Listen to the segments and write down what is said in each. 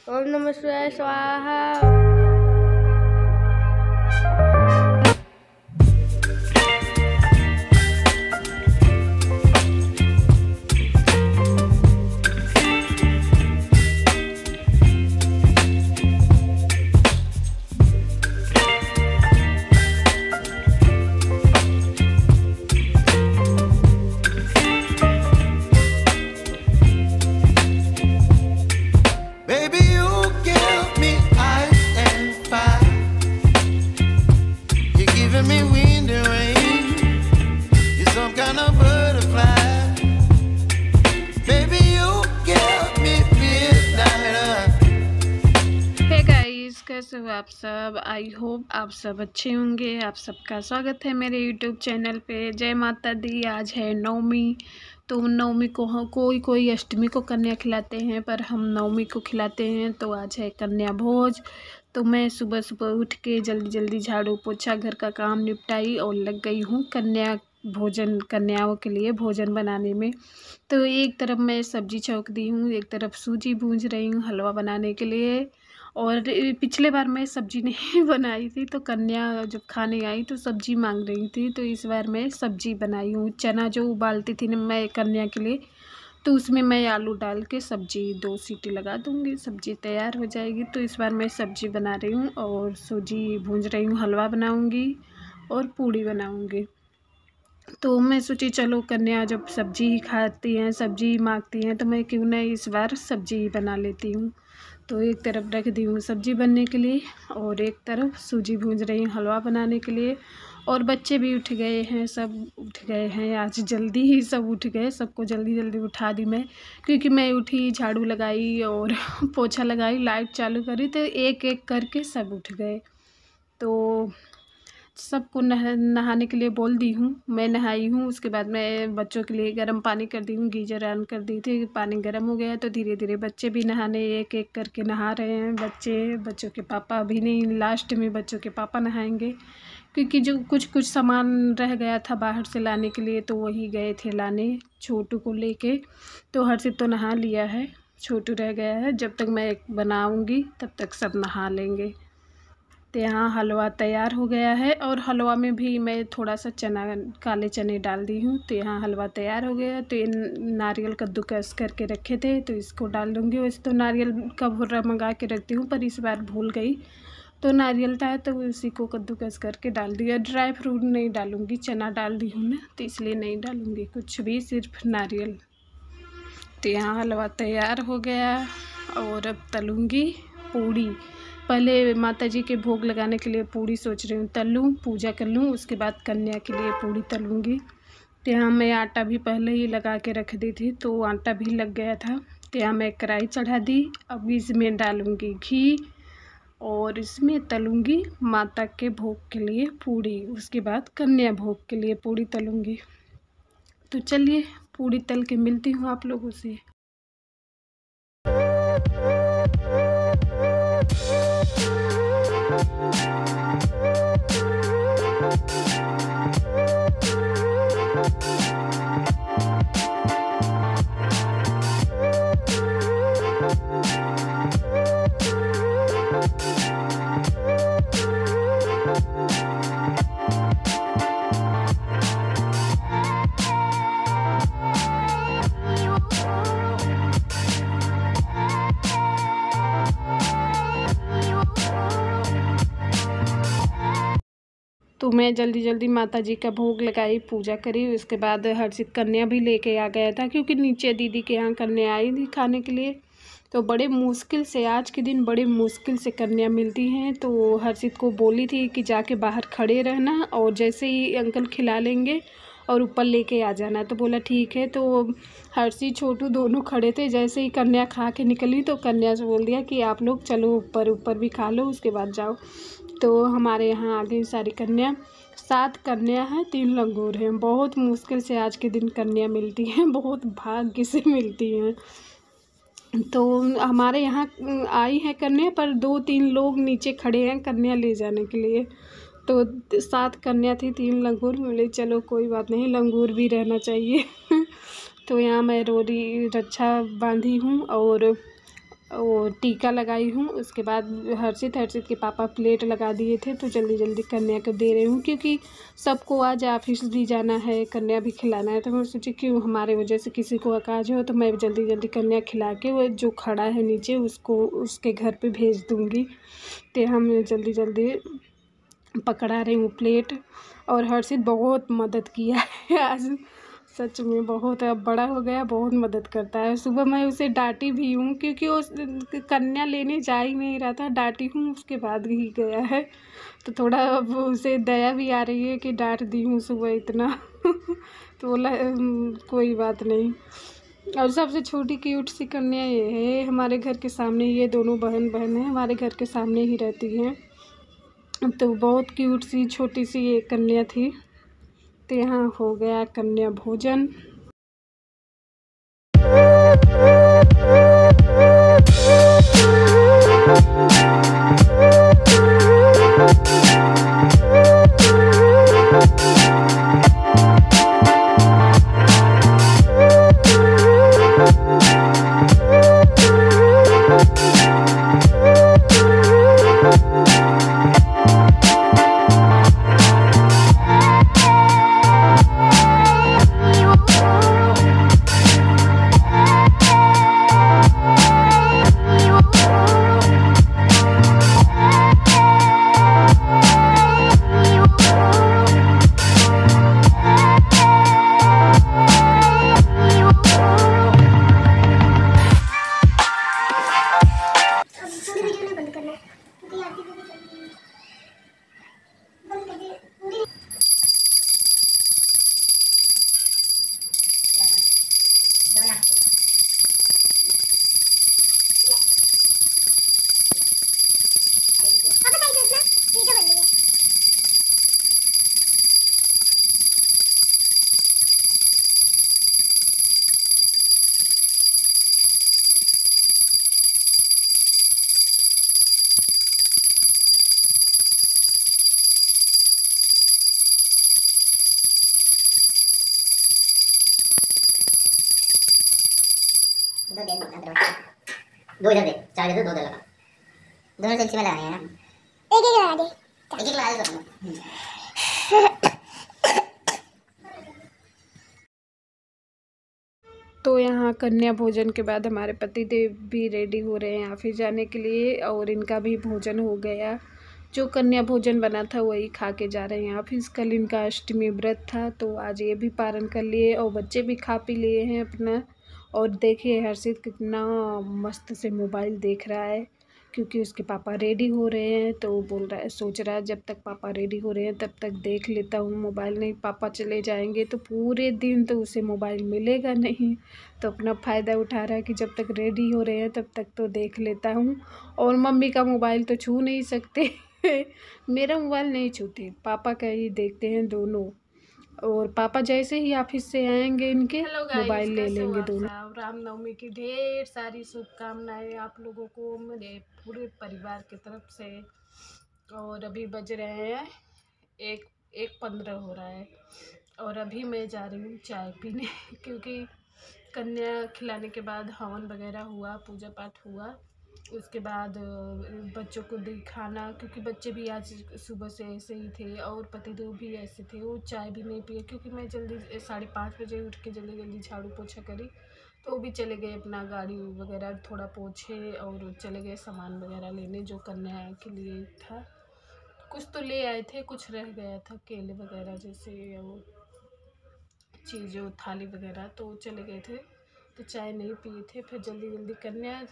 ओम नमः शिवाय स्वाहा। कैसे हो आप सब? आई होप आप सब अच्छे होंगे। आप सबका स्वागत है मेरे यूट्यूब चैनल पे। जय माता दी। आज है नवमी, तो नवमी को कोई अष्टमी को कन्या खिलाते हैं, पर हम नवमी को खिलाते हैं। तो आज है कन्या भोज। तो मैं सुबह सुबह उठ के जल्दी जल्दी झाड़ू पोछा घर का काम निपटाई और लग गई हूँ कन्याओं के लिए भोजन बनाने में। तो एक तरफ मैं सब्जी छौंक दी हूँ, एक तरफ सूजी भूंज रही हूँ हलवा बनाने के लिए। और पिछले बार मैं सब्जी नहीं बनाई थी, तो कन्या जब खाने आई तो सब्जी मांग रही थी, तो इस बार मैं सब्जी बनाई हूँ। चना जो उबालती थी ना मैं कन्या के लिए, तो उसमें मैं आलू डाल के सब्जी 2 सीटी लगा दूँगी, सब्जी तैयार हो जाएगी। तो इस बार मैं सब्जी बना रही हूँ और सूजी भूंज रही हूँ, हलवा बनाऊँगी और पूड़ी बनाऊँगी। तो मैं सोची चलो कन्या जब सब्जी ही खाती हैं, सब्जी मांगती हैं, तो मैं क्यों ना इस बार सब्जी ही बना लेती हूँ। तो एक तरफ रख दी हूँ सब्जी बनने के लिए और एक तरफ सूजी भूंज रही हूँ हलवा बनाने के लिए। और बच्चे भी उठ गए हैं, सब उठ गए हैं, आज जल्दी ही सब उठ गए, सबको जल्दी जल्दी उठा दी मैं, क्योंकि मैं उठी, झाड़ू लगाई और पोछा लगाई, लाइट चालू करी, तो एक एक करके सब उठ गए। तो सबको नहाने के लिए बोल दी हूँ, मैं नहाई हूँ। उसके बाद मैं बच्चों के लिए गर्म पानी कर दी हूँ, गीजर ऑन कर दी थी, पानी गर्म हो गया तो धीरे धीरे बच्चे भी नहाने एक एक करके नहा रहे हैं। बच्चों के पापा अभी नहीं, लास्ट में बच्चों के पापा नहाएंगे, क्योंकि जो कुछ सामान रह गया था बाहर से लाने के लिए, तो वही गए थे लाने छोटू को लेके। तो हर्षित तो नहा लिया है, छोटू रह गया है। जब तक मैं बनाऊँगी तब तक सब नहा लेंगे। तो यहाँ हलवा तैयार हो गया है और हलवा में भी मैं थोड़ा सा काले चने डाल दी हूँ। तो यहाँ हलवा तैयार हो गया। तो ये नारियल कद्दूकस करके रखे थे, तो इसको डाल दूँगी। वैसे तो नारियल का भुर्रा मंगा के रखती हूँ, पर इस बार भूल गई, तो नारियल था तो उसी को कद्दूकस करके डाल दिया। ड्राई फ्रूट नहीं डालूँगी, चना डाल दी हूँ ना, तो इसलिए नहीं डालूँगी कुछ भी, सिर्फ नारियल। तो यहाँ हलवा तैयार हो गया और अब तलूँगी पूड़ी। पहले माता जी के भोग लगाने के लिए पूड़ी सोच रही हूँ तल लूँ, पूजा कर लूँ, उसके बाद कन्या के लिए पूड़ी तलूँगी। तो यहाँ मैं आटा भी पहले ही लगा के रख दी थी, तो आटा भी लग गया था। तो यहाँ मैं कढ़ाई चढ़ा दी। अब इसमें डालूँगी घी और इसमें तलूँगी माता के भोग के लिए पूड़ी, उसके बाद कन्या भोग के लिए पूड़ी तलूँगी। तो चलिए पूड़ी तल के मिलती हूँ आप लोगों से। तो मैं जल्दी जल्दी माता जी का भोग लगाई, पूजा करी। उसके बाद हर्षित कन्या भी लेके आ गया था, क्योंकि नीचे दीदी के यहाँ कन्या आई थी खाने के लिए। तो बड़े मुश्किल से, आज के दिन बड़े मुश्किल से कन्या मिलती हैं। तो हर्षित को बोली थी कि जाके बाहर खड़े रहना और जैसे ही अंकल खिला लेंगे और ऊपर लेके आ जाना। तो बोला ठीक है। तो हर्षित छोटू दोनों खड़े थे, जैसे ही कन्या खा के निकली तो कन्या से बोल दिया कि आप लोग चलो ऊपर भी खा लो, उसके बाद जाओ। तो हमारे यहाँ आ गई सारी कन्या, 7 कन्या हैं, 3 लंगूर हैं। बहुत मुश्किल से आज के दिन कन्या मिलती हैं, बहुत भाग्य से मिलती हैं। तो हमारे यहाँ आई है कन्या, पर 2-3 लोग नीचे खड़े हैं कन्या ले जाने के लिए। तो 7 कन्या थी, 3 लंगूर मिले। चलो कोई बात नहीं, लंगूर भी रहना चाहिए। तो यहाँ मैं रोरी रक्षा बांधी हूँ और वो टीका लगाई हूँ। उसके बाद हर्षित के पापा प्लेट लगा दिए थे, तो जल्दी जल्दी कन्या को दे रही हूँ, क्योंकि सबको आज ऑफिस भी जाना है, कन्या भी खिलाना है। तो मैं सोची क्यों हमारे वजह से किसी को अकाज हो, तो मैं जल्दी जल्दी कन्या खिला के वो जो खड़ा है नीचे उसको उसके घर पे भेज दूँगी। तो हम जल्दी जल्दी पकड़ा रही हूँ प्लेट। और हर्षित बहुत मदद किया है आज, सच में बहुत, अब बड़ा हो गया, बहुत मदद करता है। सुबह मैं उसे डांटी भी हूँ, क्योंकि वो कन्या लेने जा ही नहीं रहा था, डांटी हूँ उसके बाद ही गया है। तो थोड़ा अब उसे दया भी आ रही है कि डांट दी हूँ सुबह इतना तो बोला कोई बात नहीं। और सबसे छोटी क्यूट सी कन्या ये है, हमारे घर के सामने, ये दोनों बहन है, हमारे घर के सामने ही रहती हैं। तो बहुत क्यूट सी छोटी सी ये कन्या थी। तो यहाँ हो गया कन्या भोजन। दो दे दो इधर दे, चार दे दो लगा, दोनों चमचे में लगाए हैं ना, एक एक लगा दे, एक एक लगा दे। तो यहाँ कन्या भोजन के बाद हमारे पति देव भी रेडी हो रहे हैं ऑफिस जाने के लिए, और इनका भी भोजन हो गया। जो कन्या भोजन बना था वही खा के जा रहे हैं ऑफिस। कल इनका अष्टमी व्रत था, तो आज ये भी पारण कर लिए, और बच्चे भी खा पी लिए हैं अपना। और देखिए हर्षित कितना मस्त से मोबाइल देख रहा है, क्योंकि उसके पापा रेडी हो रहे हैं, तो वो बोल रहा है, सोच रहा है जब तक पापा रेडी हो रहे हैं तब तक देख लेता हूँ मोबाइल, नहीं पापा चले जाएंगे तो पूरे दिन तो उसे मोबाइल मिलेगा नहीं। तो अपना फ़ायदा उठा रहा है कि जब तक रेडी हो रहे हैं तब तक तो देख लेता हूँ। और मम्मी का मोबाइल तो छू नहीं सकते मेरा मोबाइल नहीं छूते, पापा का ही देखते हैं दोनों। और पापा जैसे ही ऑफिस से आएंगे इनके मोबाइल ले लेंगे दोनों। रामनवमी की ढेर सारी शुभकामनाएं आप लोगों को मेरे पूरे परिवार की तरफ से। और अभी बज रहे हैं 1:15 हो रहा है, और अभी मैं जा रही हूँ चाय पीने क्योंकि कन्या खिलाने के बाद हवन वगैरह हुआ, पूजा पाठ हुआ। उसके बाद बच्चों को दी खाना, क्योंकि बच्चे भी आज सुबह से ऐसे ही थे, और पतिदेव भी ऐसे थे, वो चाय भी नहीं पिए, क्योंकि मैं जल्दी 5:30 बजे उठ के जल्दी जल्दी झाड़ू पोछा करी। तो वो भी चले गए अपना गाड़ी वगैरह थोड़ा पोछे, और चले गए सामान वगैरह लेने जो कन्या के लिए था। कुछ तो ले आए थे, कुछ रह गया था, केले वगैरह जैसे वो चीज़ें, थाली वगैरह, तो चले गए थे। तो चाय नहीं पिए थे, फिर जल्दी जल्दी कन्या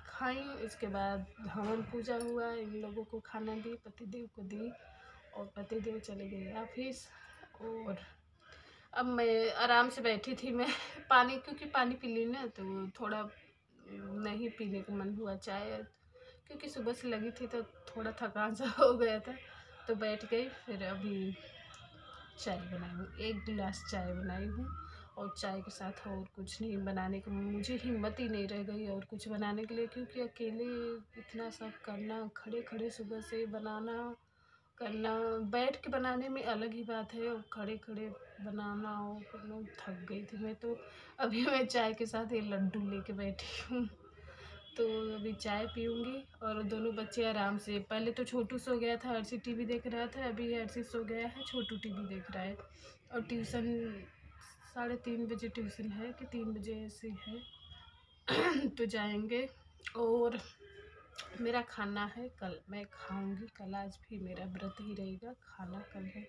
खाई। इसके बाद हवन पूजा हुआ, इन लोगों को खाना दी, पतिदेव को दी, और पतिदेव चले गए ऑफिस। और अब मैं आराम से बैठी थी, मैं पानी, क्योंकि पानी पी ली ना, तो थोड़ा नहीं पीने का मन हुआ चाय, क्योंकि सुबह से लगी थी तो थोड़ा थकान सा हो गया था, तो बैठ गई। फिर अभी चाय बनाई हूँ, 1 गिलास चाय बनाई हूँ, और चाय के साथ और कुछ नहीं बनाने को मुझे हिम्मत ही नहीं रह गई और कुछ बनाने के लिए, क्योंकि अकेले इतना सब करना, खड़े खड़े सुबह से बनाना करना, बैठ के बनाने में अलग ही बात है, और खड़े खड़े बनाना, और करना, थक गई थी मैं तो। अभी मैं चाय के साथ ये लड्डू लेके बैठी हूँ, तो अभी चाय पीऊँगी और दोनों बच्चे आराम से, पहले तो छोटू सो गया था, हर्षी टीवी देख रहा था, अभी हर्षी सो गया है, छोटू टीवी देख रहा है। और ट्यूशन 3:30 बजे ट्यूशन है कि 3 बजे ऐसे है तो जाएंगे। और मेरा खाना है कल, मैं खाऊंगी कल, आज भी मेरा व्रत ही रहेगा, खाना कल है।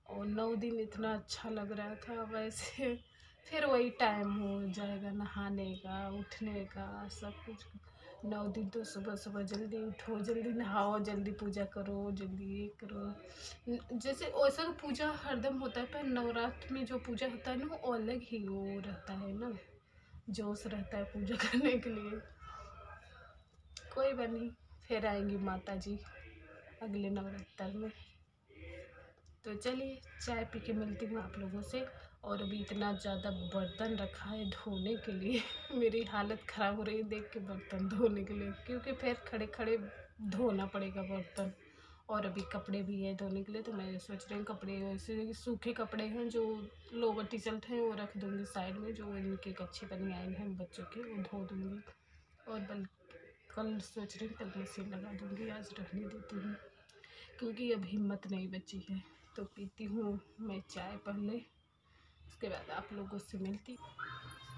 और 9 दिन इतना अच्छा लग रहा था, वैसे फिर वही टाइम हो जाएगा नहाने का, उठने का, सब कुछ। 9 दिन तो सुबह सुबह जल्दी उठो, जल्दी नहाओ, जल्दी पूजा करो, जल्दी ये करो। जैसे वैसा तो पूजा हरदम होता है, पर नवरात्र में जो पूजा होता है ना वो अलग ही वो रहता है ना, जोश रहता है पूजा करने के लिए। कोई बात नहीं, फिर आएंगी माता जी अगले नवरात्र में। तो चलिए चाय पी के मिलती हूँ आप लोगों से। और अभी इतना ज़्यादा बर्तन रखा है धोने के लिए मेरी हालत ख़राब हो रही है देख के बर्तन धोने के लिए, क्योंकि फिर खड़े खड़े धोना पड़ेगा बर्तन। और अभी कपड़े भी है धोने के लिए, तो मैं सोच रही हूँ कपड़े ऐसे सूखे कपड़े हैं जो लोअर टी शर्ट हैं वो रख दूँगी साइड में, जो इनके कच्चे बनियान हैं बच्चों के वो धो दूँगी। और कल सोच रही हूँ कल मशीन लगा दूँगी, आज रहने देती हूँ क्योंकि अब हिम्मत नहीं बची है। तो पीती हूँ मैं चाय पहले, उसके बाद आप लोगों से मिलती।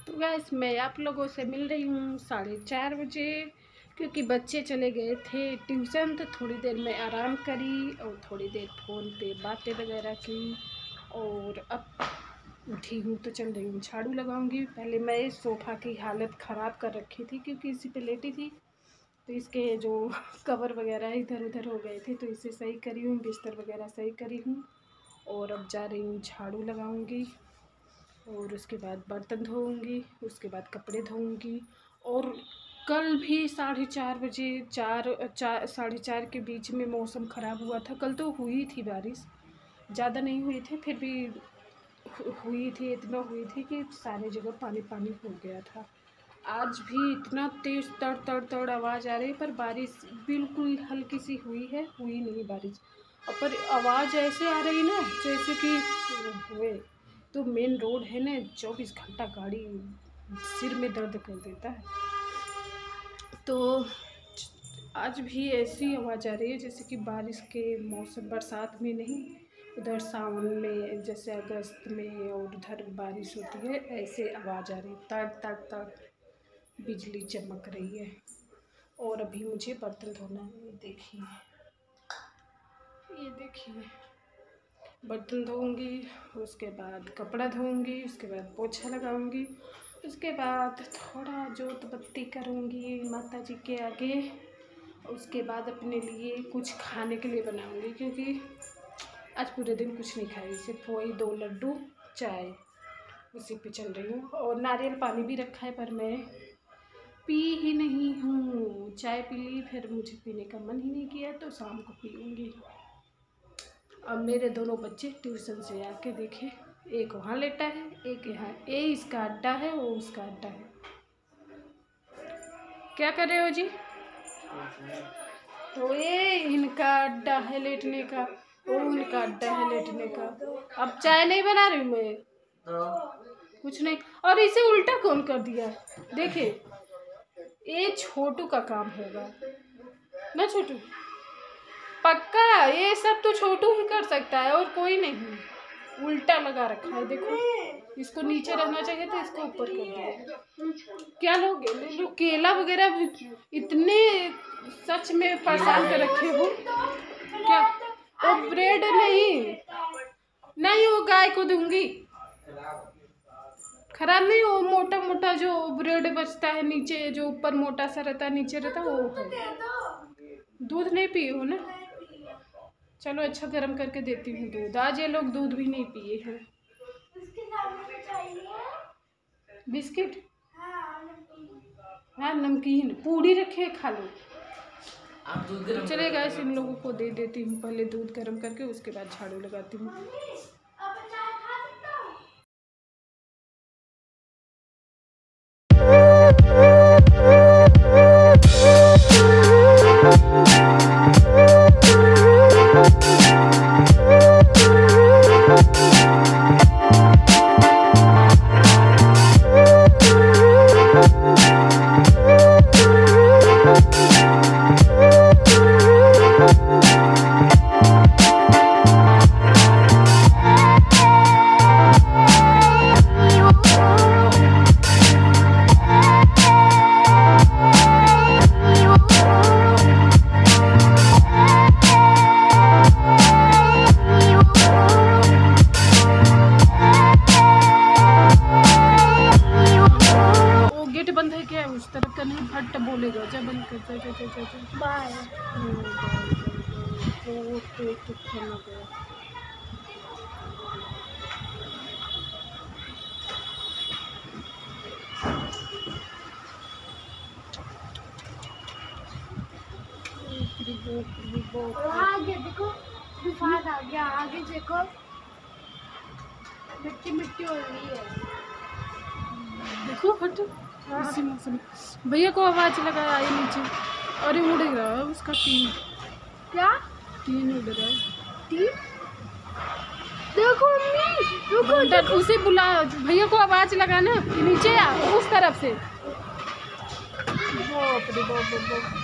तो गैस मैं आप लोगों से मिल रही हूँ 4:30 बजे, क्योंकि बच्चे चले गए थे ट्यूशन, तो थोड़ी देर मैं आराम करी और थोड़ी देर फ़ोन पे बातें वगैरह की। और अब उठी हूँ तो चल रही हूँ झाड़ू लगाऊंगी। पहले मैं सोफ़ा की हालत ख़राब कर रखी थी क्योंकि इसी पे लेटी थी, तो इसके जो कवर वगैरह इधर उधर हो गए थे, तो इसे सही करी हूँ, बिस्तर वगैरह सही करी हूँ। और अब जा रही हूँ झाड़ू लगाऊंगी और उसके बाद बर्तन धोऊंगी, उसके बाद कपड़े धोऊंगी। और कल भी 4:30 बजे 4:30 के बीच में मौसम ख़राब हुआ था। कल तो हुई थी बारिश, ज़्यादा नहीं हुई थी, फिर भी हुई थी, इतना हुई थी कि सारी जगह पानी पानी हो गया था। आज भी इतना तेज़ तड़ तड़ तड़ आवाज़ आ रही है, पर बारिश बिल्कुल हल्की सी हुई है, हुई नहीं बारिश। और पर आवाज़ ऐसे आ रही ना जैसे कि हुए, तो मेन रोड है ना, 24 घंटा गाड़ी सिर में दर्द कर देता है। तो आज भी ऐसी आवाज़ आ रही है जैसे कि बारिश के मौसम, बरसात में नहीं, उधर सावन में जैसे अगस्त में और उधर बारिश होती है, ऐसे आवाज़ आ रही है, तड़ तड़ तड़ बिजली चमक रही है। और अभी मुझे बर्तन धोना है, देखिए ये देखिए, बर्तन धोऊंगी, उसके बाद कपड़ा धोऊंगी, उसके बाद पोछा लगाऊंगी, उसके बाद थोड़ा जोत बत्ती करूंगी माता जी के आगे। उसके बाद अपने लिए कुछ खाने के लिए बनाऊंगी, क्योंकि आज पूरे दिन कुछ नहीं खाई, सिर्फ वही 2 लड्डू चाय, उसी पे चल रही हूँ। और नारियल पानी भी रखा है पर मैं पी ही नहीं हूँ। चाय पी ली, फिर मुझे पीने का मन ही नहीं किया, तो शाम को पीऊँगी। अब मेरे दोनों बच्चे ट्यूशन से आके देखे, एक वहाँ लेटा है, एक यहाँ, ये इसका अड्डा है, वो उसका अड्डा है। क्या कर रहे हो जी? तो ये इनका अड्डा है लेटने का, वो उनका अड्डा है लेटने का। अब चाय नहीं बना रही हूँ मैं, कुछ नहीं। और इसे उल्टा कौन कर दिया? देखिए ये छोटू का काम होगा ना, छोटू पक्का, ये सब तो छोटू ही कर सकता है और कोई नहीं। उल्टा लगा रखा है, देखो, इसको नीचे रहना चाहिए था, इसको ऊपर कर दिया। क्या लोगे? ले लो केला वगैरह, इतने सच में परेशान कर रखे हो क्या? वो ब्रेड नहीं, नहीं वो गाय को दूंगी, खराब नहीं, वो मोटा मोटा जो ब्रेड बचता है नीचे, जो ऊपर मोटा सा रहता है नीचे रहता है, वो है। दूध नहीं पिए हो ना? चलो अच्छा गर्म करके देती हूँ दूध। आज ये लोग दूध भी नहीं पिए हैं। बिस्किट, हाँ नमकीन, पूड़ी रखे खा लो। तो चलेगा, इन लोगों को दे देती हूँ पहले दूध गर्म करके, उसके बाद झाड़ू लगाती हूँ। गेट बंद है क्या? उस तरफ का नहीं, फट बोलेगा। जा बंद कर, जा जा जा जा जा। बाय। तो खाना गया। आगे देखो, तूफान आ गया। आगे देखो, मिट्टी मिट्टी हो रही है। देखो हट। इसी मौसम भैया को आवाज लगाया आई नीचे। अरे उड़ रहा है उसका टीन। क्या टीन उड़ रहा है। टीन? देखो मम्मी, रुको। उसे बुला, भैया को आवाज लगाना कि नीचे आ, उस तरफ से। बाप रे बाप।